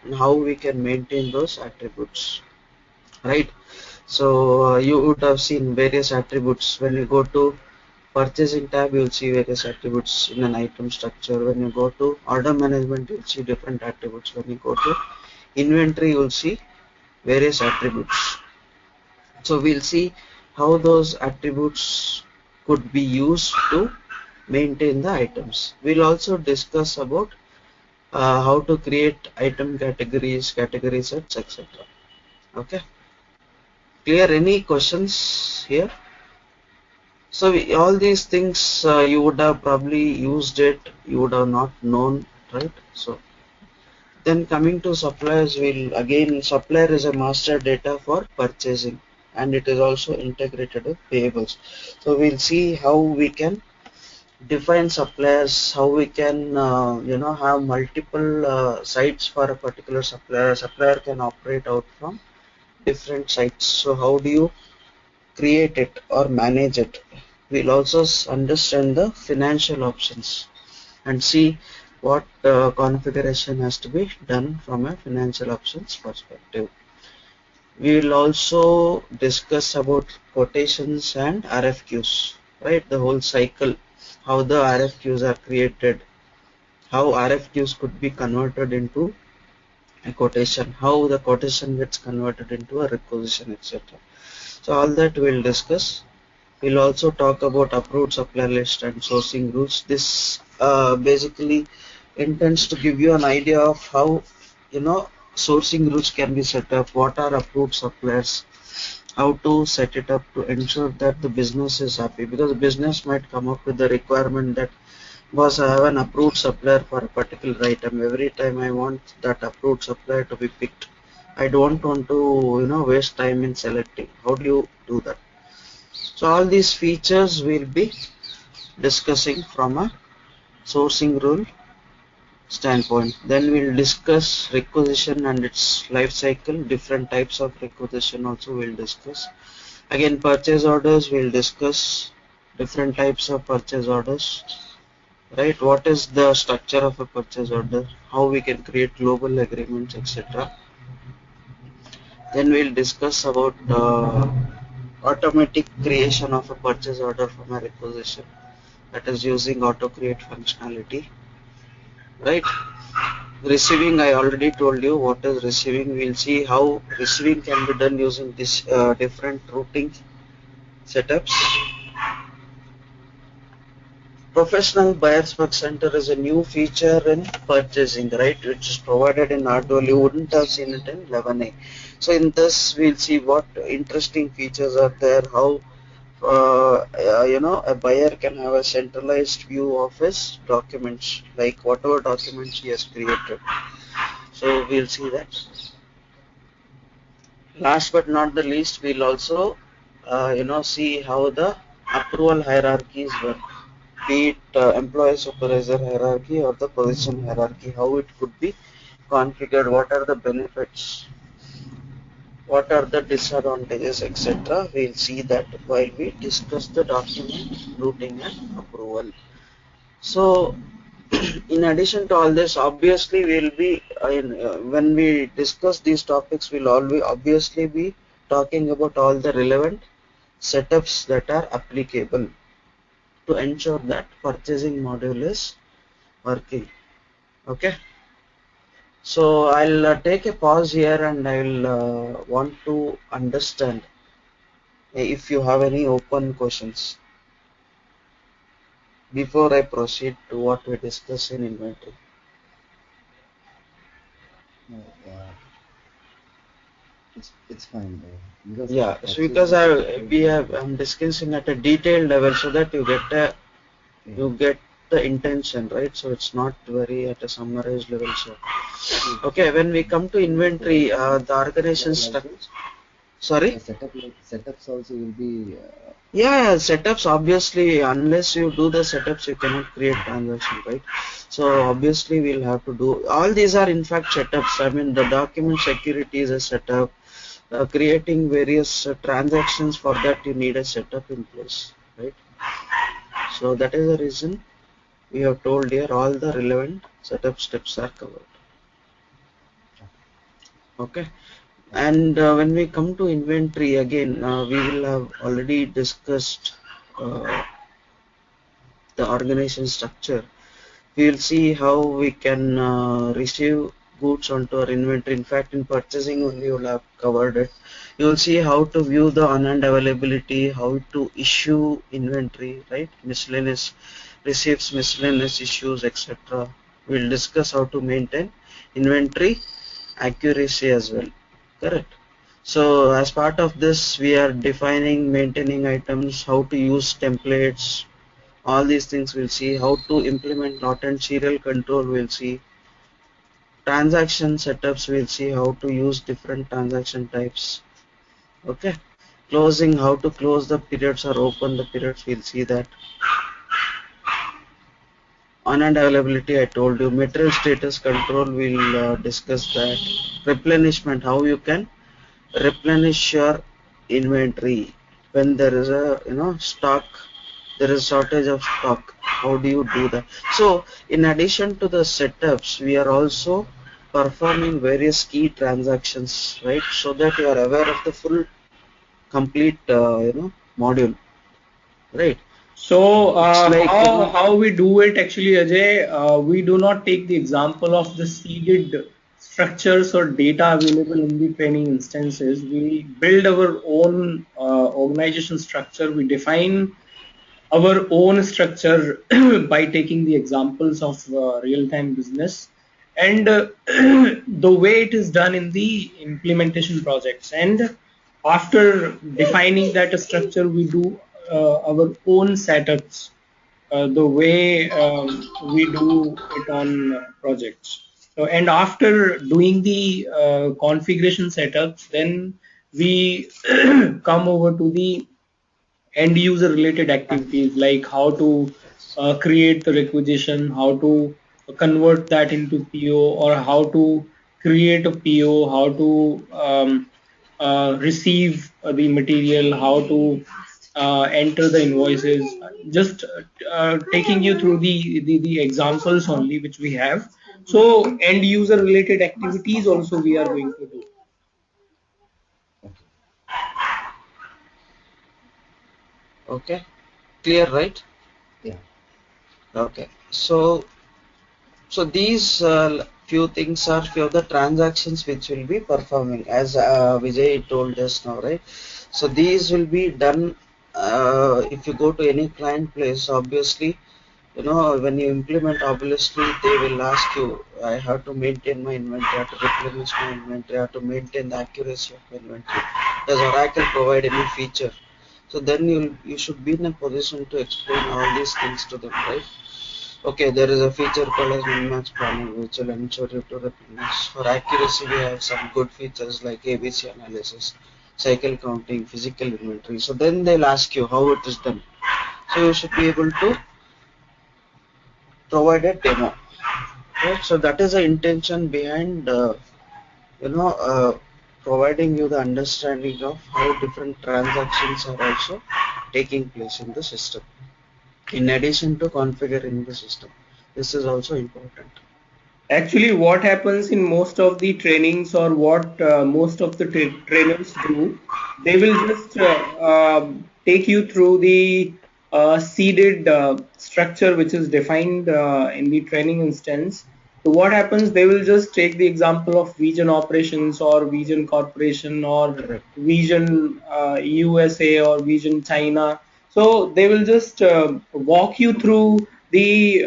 and how we can maintain those attributes, right? So you would have seen various attributes. When you go to purchasing tab, you'll see various attributes in an item structure. When you go to order management, you'll see different attributes. When you go to inventory, you'll see various attributes. So we'll see how those attributes could be used to maintain the items. We'll also discuss about how to create item categories, category sets, etc. Okay, clear? Any questions here? So all these things you would have probably used it, you would have not known, right? So then coming to suppliers, will again, supplier is a master data for purchasing, and it is also integrated with payables. So we'll see how we can define suppliers, how we can have multiple sites for a particular supplier. A supplier can operate out from different sites. So how do you create it or manage it? We'll also understand the financial options and see what configuration has to be done from a financial options perspective. We will also discuss about quotations and RFQs, right? The whole cycle, how the RFQs are created, how RFQs could be converted into a quotation, how the quotation gets converted into a requisition, etc. So all that we'll discuss. We'll also talk about approved supplier list and sourcing rules. This basically intends to give you an idea of how sourcing rules can be set up, what are approved suppliers, how to set it up to ensure that the business is happy, because the business might come up with the requirement that, boss, I have an approved supplier for a particular item. Every time I want that approved supplier to be picked. I don't want to waste time in selecting. How do you do that? So all these features we'll be discussing from a sourcing rule standpoint. Then we'll discuss requisition and its life cycle. Different types of requisition also we'll discuss. Again, purchase orders, we'll discuss different types of purchase orders, right? What is the structure of a purchase order, how we can create global agreements, etc. Then we'll discuss about automatic creation of a purchase order from a requisition, that is using auto create functionality, right? Receiving, I already told you what is receiving. We'll see how receiving can be done using this different routing setups. Professional Buyers Work Center is a new feature in purchasing, right, which is provided in Ardwell. You wouldn't have seen it in 11A. So in this, we'll see what interesting features are there, how a buyer can have a centralized view of his documents, like whatever documents he has created. So we'll see that. Last but not the least, we'll also see how the approval hierarchies work, be it employee supervisor hierarchy or the position hierarchy, how it could be configured, what are the benefits, what are the disadvantages, etc. We'll see that while we discuss the document routing and approval. So in addition to all this, obviously we'll be when we discuss these topics, we'll always obviously be talking about all the relevant setups that are applicable to ensure that purchasing module is working. Okay, so I'll take a pause here and I'll want to understand if you have any open questions before I proceed to what we discuss in inventory. No, it's fine, because Yeah, so because purchase. I'm discussing at a detailed level so that you get Yeah. the intention, right? So it's not very at a summarized level. So okay, when we come to inventory, the organization structure. Sorry. The setups also will be. Yeah, setups, obviously, unless you do the setups, you cannot create transaction, right? So obviously we'll have to do, all these are in fact setups. I mean, the document security is a setup. Creating various transactions, for that you need a setup in place, right? So that is the reason we have told here all the relevant setup steps are covered. Okay. And when we come to inventory again, we will have already discussed uh, the organization structure. We will see how we can receive goods onto our inventory. In fact, in purchasing only you will have covered it. You will see how to view the on-hand availability, how to issue inventory, right? Miscellaneous receipts, miscellaneous issues, etc. We'll discuss how to maintain inventory accuracy as well. Correct. So as part of this, we are defining maintaining items, how to use templates, all these things we'll see, how to implement latent serial control we'll see, transaction setups we'll see, how to use different transaction types. Okay. Closing, how to close the periods or open the periods, we'll see that. On-hand availability, I told you. Material status control, we'll discuss that. Replenishment, how you can replenish your inventory when there is a stock, there is shortage of stock. How do you do that? So in addition to the setups, we are also performing various key transactions, right? So that you are aware of the full complete module, right? So It's like how we do it actually, Ajay? We do not take the example of the seeded structures or data available in the training instances. We build our own organization structure. We define our own structure by taking the examples of real-time business and the way it is done in the implementation projects. And after defining that structure, we do our own setups the way we do it on projects. So, and after doing the configuration setups, then we come over to the end user related activities like how to create the requisition, how to convert that into PO, or how to create a PO, how to receive the material, how to enter the invoices. Just taking you through the examples only which we have. So end user related activities also we are going to do. Okay. okay, clear, right? Yeah. Okay. So these few things are few of the transactions which will be performing as Vijay told us now, right? So these will be done if you go to any client place. Obviously, when you implement, obviously they will ask you, I have to maintain my inventory, I have to replenish my inventory, I have to maintain the accuracy of my inventory. Does Oracle provide any feature? So then you should be in a position to explain all these things to them, right? Okay, there is a feature called as min-max planning which will ensure you to replenish. For accuracy, we have some good features like ABC analysis, cycle counting, physical inventory. So then they'll ask you how it is done. So you should be able to provide a demo. Right? So that is the intention behind you know uh, providing you the understanding of how different transactions are also taking place in the system. In addition to configuring the system, this is also important. Actually, what happens in most of the trainings or what most of the trainers do, they will just take you through the seeded structure which is defined in the training instance. So what happens, they will just take the example of Vision Operations or Vision Corporation or Correct. Vision USA or Vision China. So they will just walk you through the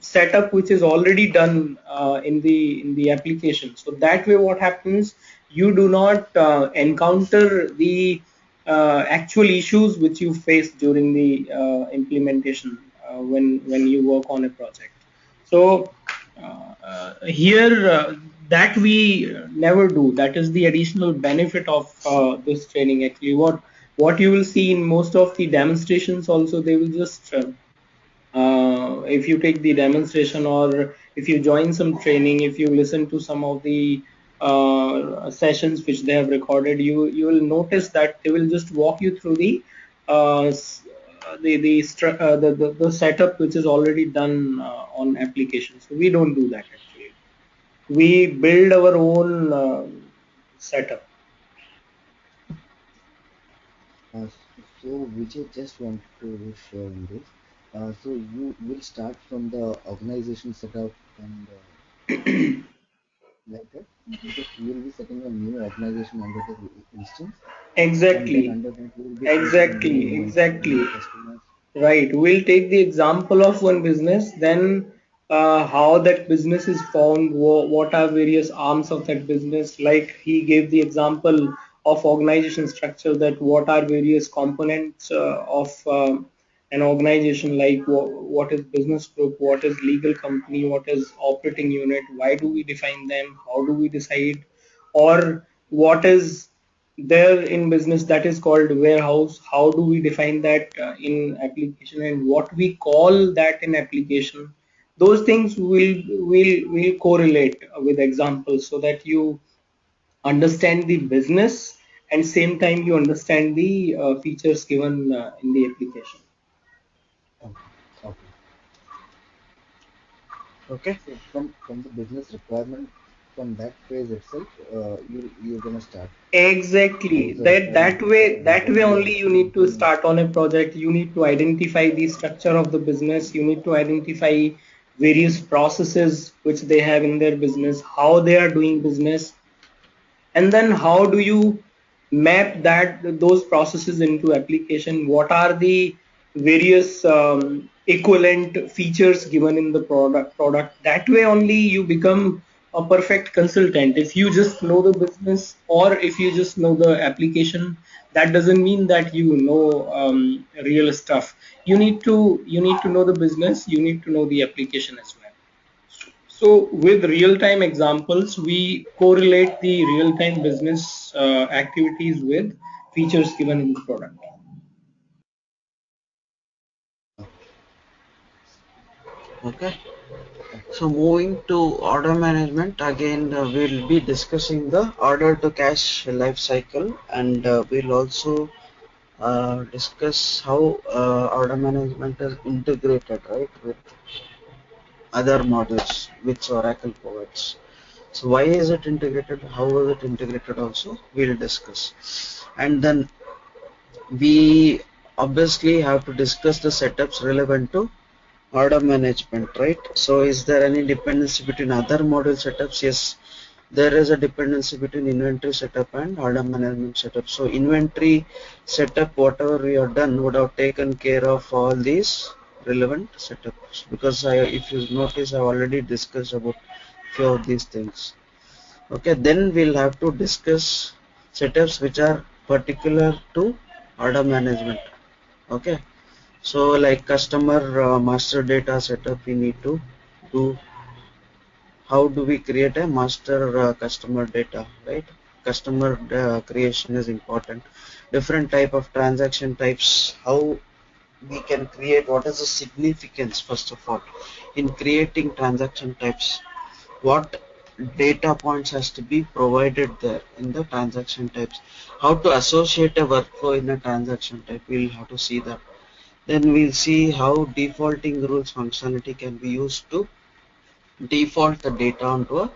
setup which is already done in the application. So that way, what happens? You do not encounter the actual issues which you face during the implementation when you work on a project. So here that we never do. That is the additional benefit of this training. Actually, what you will see in most of the demonstrations also, they will just if you take the demonstration or if you join some training, if you listen to some of the sessions which they have recorded, you will notice that they will just walk you through uh, the setup which is already done on applications. So we don't do that actually. we build our own setup. Uh, so Vijay, just want to share in this. So you will start from the organization setup and like that, because we will be setting a new organization under the instance, and then Exactly, under that we will be creating new exactly, inventory, new exactly. customers. Right. We'll take the example of one business, then how that business is formed, what are various arms of that business. Like he gave the example of organization structure, that what are various components of an organization, like what is business group, what is legal company, what is operating unit, why do we define them, how do we decide, or what is there in business that is called warehouse, how do we define that in application, and what we call that in application. Those things will correlate with examples, so that you understand the business and same time you understand the features given in the application. Okay, okay. Okay. So from the business requirement, from that phase itself, you're gonna start. How Exactly. is the That requirement that way required, and that then way we only have you to need to implement. start on a project. You need to identify the structure of the business. You need to identify various processes which they have in their business, how they are doing business, and then how do you map that those processes into application. What are the various equivalent features given in the product. That way only you become a perfect consultant. If you just know the business, or if you just know the application, that doesn't mean that you know real stuff. You need to know the business, you need to know the application as well. So with real-time examples, we correlate the real-time business activities with features given in the product. Okay. Okay, So moving to order management, again we'll be discussing the order to cash life cycle, and we'll also discuss how order management is integrated, right, with other modules which Oracle provides. So why is it integrated? How is it integrated? Also, we'll discuss, and then we obviously have to discuss the setups relevant to order management, right? So is there any dependency between other module setups? Yes, there is a dependency between inventory setup and order management setup. So inventory setup, whatever we have done, would have taken care of all these relevant setups, because if you notice, I already discussed about few of these things. Okay, then we'll have to discuss setups which are particular to order management. Okay, so like customer master data setup, we need to do. How do we create a master customer data, right? Customer creation is important. Different type of transaction types, how we can create, what is the significance first of all in creating transaction types, what data points has to be provided there in the transaction types, how to associate a workflow in a transaction type, we'll have to see that. Then we'll see how defaulting rules functionality can be used to default the data onto a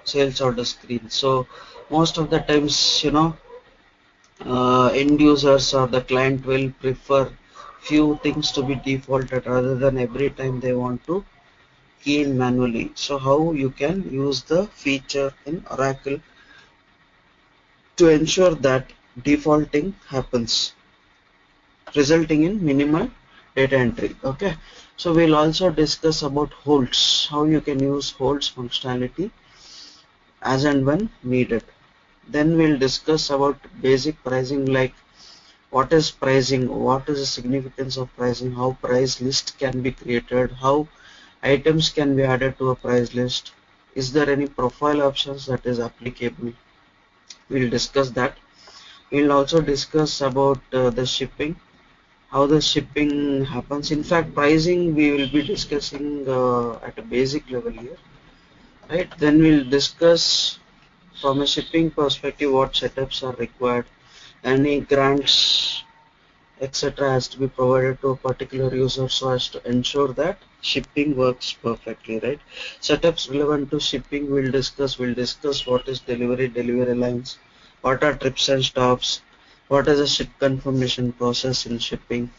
sales order screen. So most of the times, end users or the client will prefer few things to be defaulted rather than every time they want to key in manually. So how you can use the feature in Oracle to ensure that defaulting happens, resulting in minimal data entry. Okay, so we'll also discuss about holds, how you can use holds functionality as and when needed. Then we'll discuss about basic pricing, like what is pricing, what is the significance of pricing, how price list can be created, how items can be added to a price list, is there any profile options that is applicable. We'll discuss that. We'll also discuss about the shipping, how the shipping happens. In fact, pricing we will be discussing at a basic level here, right? Then we'll discuss from a shipping perspective what setups are required, any grants, etc. has to be provided to a particular user so as to ensure that shipping works perfectly, right? Setups relevant to shipping we'll discuss. We'll discuss what is delivery lines, what are trips and stops, what is the ship confirmation process in shipping.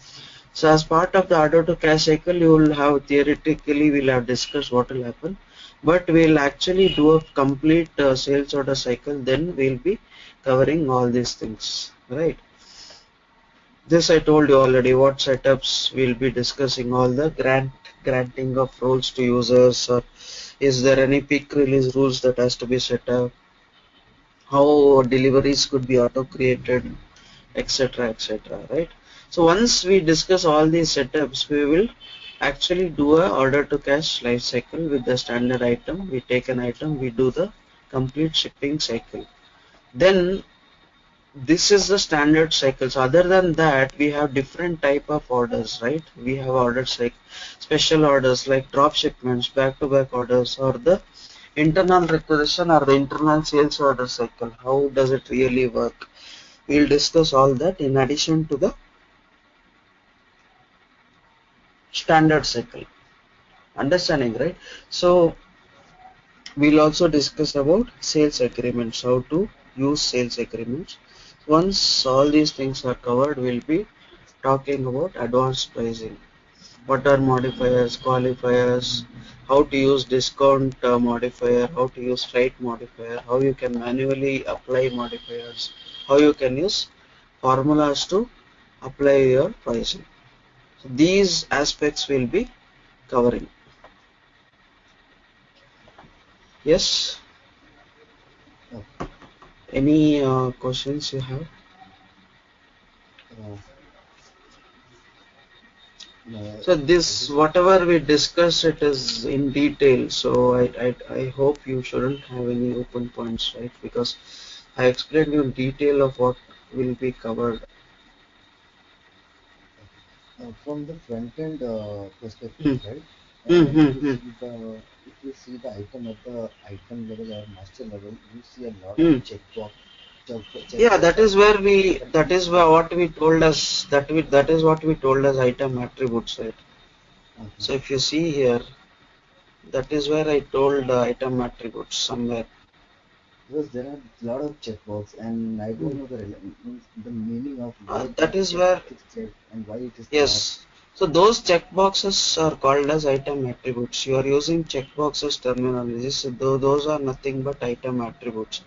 So as part of the order to cash cycle, you will have theoretically we'll have discussed what will happen, but we'll actually do a complete sales order cycle. Then we'll be covering all these things, right? This I told you already. What setups we'll be discussing all the granting of roles to users, or is there any peak release rules that has to be set up? How deliveries could be auto created, etc., etc. Right. So once we discuss all these setups, we will actually do a order to cash life cycle with the standard item. We take an item, we do the complete shipping cycle. Then this is the standard cycles. Other than that, we have different type of orders, right? We have orders like special orders like drop shipments, back-to-back orders, or the internal requisition or the internal sales order cycle. How does it really work? We'll discuss all that in addition to the standard cycle. Understanding, right? So we'll also discuss about sales agreements, how to use sales agreements. Once all these things are covered, we'll be talking about advanced pricing. What are modifiers, qualifiers, how to use discount modifier, how to use freight modifier, how you can manually apply modifiers, how you can use formulas to apply your pricing. So these aspects will be covering. Yes? Okay. Any questions you have? No, So this, whatever we discussed, it is in detail. So I hope you shouldn't have any open points, right? Because I explained you in detail of what will be covered. from the front end perspective, Hmm. right? Hmm, When hmm, you hmm, see the if you see the item at the item level or master level, you see a lot of hmm. Yeah, checkbox that is where that that is where what we told us, that is what we told as item attributes, right? okay. So if you see here, that is where I told item attributes somewhere. Because there are a lot of checkbox, and I Hmm. don't know means the meaning of why That that is where, checkbox is checked and why it is not. yes. So those checkboxes are called as item attributes. You are using checkboxes terminology. So those are nothing but item attributes.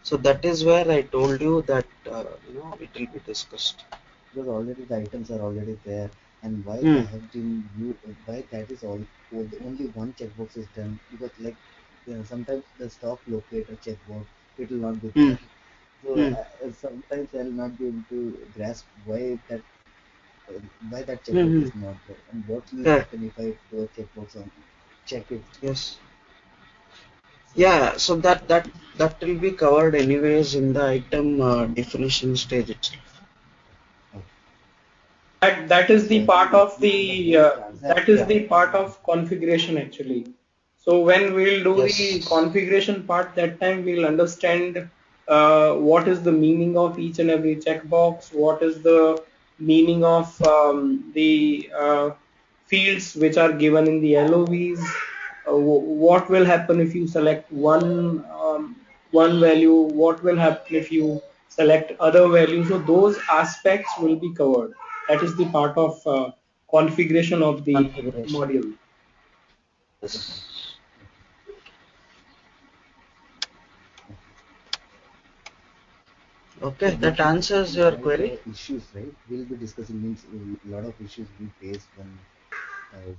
So that is where I told you that it will be discussed. Because already the items are already there, and why they Hmm. have been you why that is only one checkbox is done, because like sometimes the stock locator checkbox, it will not be Hmm. there. So Hmm. sometimes I'll not be able to grasp uh, why that Hmm. checkbox Hmm. is not there, and what will Yeah. happen if I do a checkbox on check it. Yes. So Yeah. So that will be covered anyways in the item definition stage itself. okay. That is So the actually part of the the whole that is Yeah. the transaction part of configuration actually. So when we'll do the Yes. configuration part, that time we'll understand what is the meaning of each and every checkbox, what is the meaning of the fields which are given in the LOVs, what will happen if you select one value, what will happen if you select other values. So those aspects will be covered. That is the part of configuration of the Configuration. module. okay, Yes. so Okay. we'll That be answers discussing your all query. the issues, right? We'll be discussing means a lot of issues we face when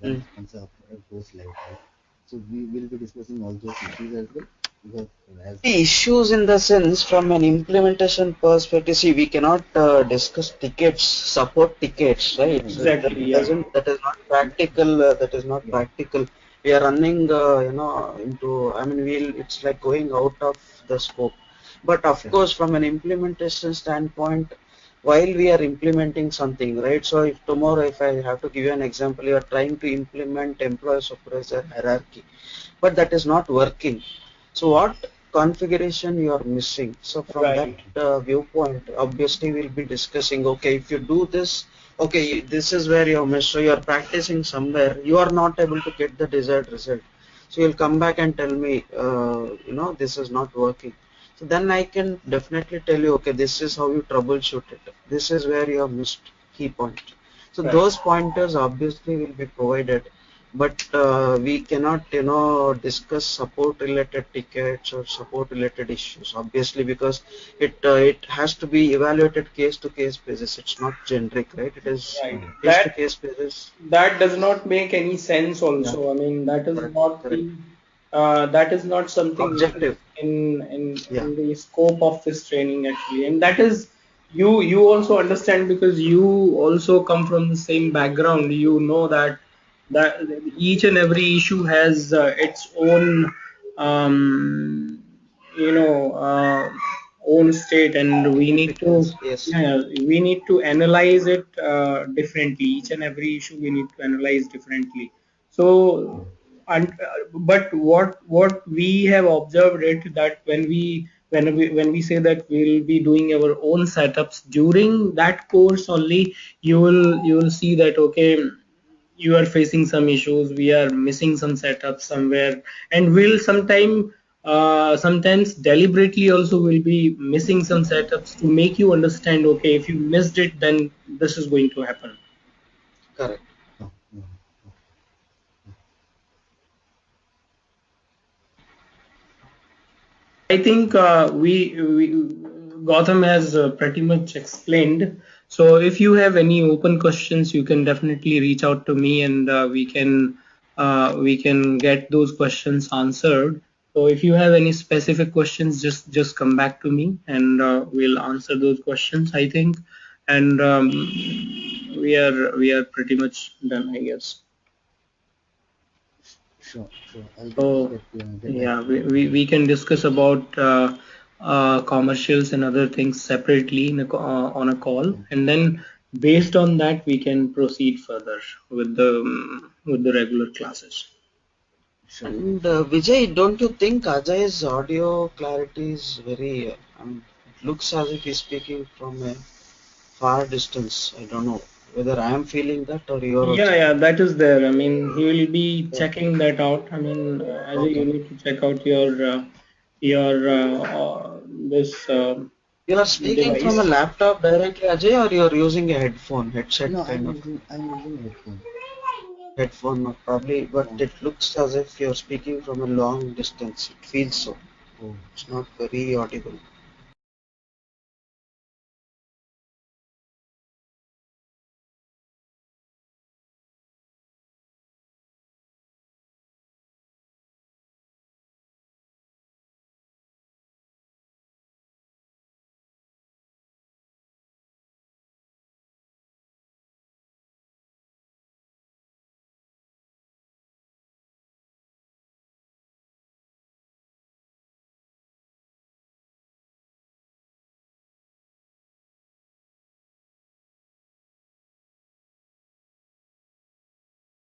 Hmm. once our product goes live, right? So we will be discussing all those issues as well, because as The issues in the sense from an implementation perspective, see, we cannot discuss tickets, support tickets, right? So that Exactly, yeah. doesn't, that is not practical. That is not yeah, practical. We are running, into. I mean, it's like going out of the scope. But of correct, course, from an implementation standpoint, while we are implementing something, right? So if tomorrow, if I have to give you an example, you are trying to implement employee supervisor hierarchy, but that is not working. So what configuration you are missing? So from that Right. viewpoint, obviously we'll be discussing, okay, if you do this, Okay, this is where you missed. So you are practicing somewhere, you are not able to get the desired result. So you'll come back and tell me, this is not working. So then I can definitely tell you, okay, this is how you troubleshoot it. This is where you have missed key point. So Right. those pointers obviously will be provided, but we cannot, discuss support related tickets or support related issues, obviously, because it has to be evaluated case to case basis. It's not generic, right? It is Right. case to case basis. That does not make any sense Yeah, also. I mean, that is correct, not correct. that is not something which is Objective. Yeah, in the scope of this training actually. And that is you also understand because you also come from the same background. You know that each and every issue has its own um, you know own state, and we need to, significance. Yes, yeah, we need to analyze it differently. Each and every issue we need to analyze differently. So and but what we have observed it that when we say that we'll be doing our own setups during that course only, you will see that okay, you are facing some issues, we are missing some setups somewhere, and we'll sometimes deliberately also will be missing some setups to make you understand, okay, if you missed it, then this is going to happen. correct. Oh, no. I think we Gotham has pretty much explained. So if you have any open questions, you can definitely reach out to me, and we can get those questions answered. So if you have any specific questions, just come back to me, and we'll answer those questions, I think. And we are pretty much done, I guess. Sure, sure. I'll So get back yeah, to we, you. we, we can discuss about commercials and other things separately on a call, Okay. and then based on that we can proceed further with the regular classes. Sure, And sure. Vijay, don't you think Ajay's audio clarity is very? It looks as if he's speaking from a far distance. I don't know whether I am feeling that or you're Yeah, also yeah, feeling. that is there. I mean, he will be Yeah. checking that out. I mean, Ajay, you Okay. need to check out your this You are speaking from a device. laptop directly, Ajay, or you are using a headset No, kind of I'm using headphone. headphone, probably, but Yeah. it looks as if you're speaking from a long distance. It feels so. Oh, It's not very audible.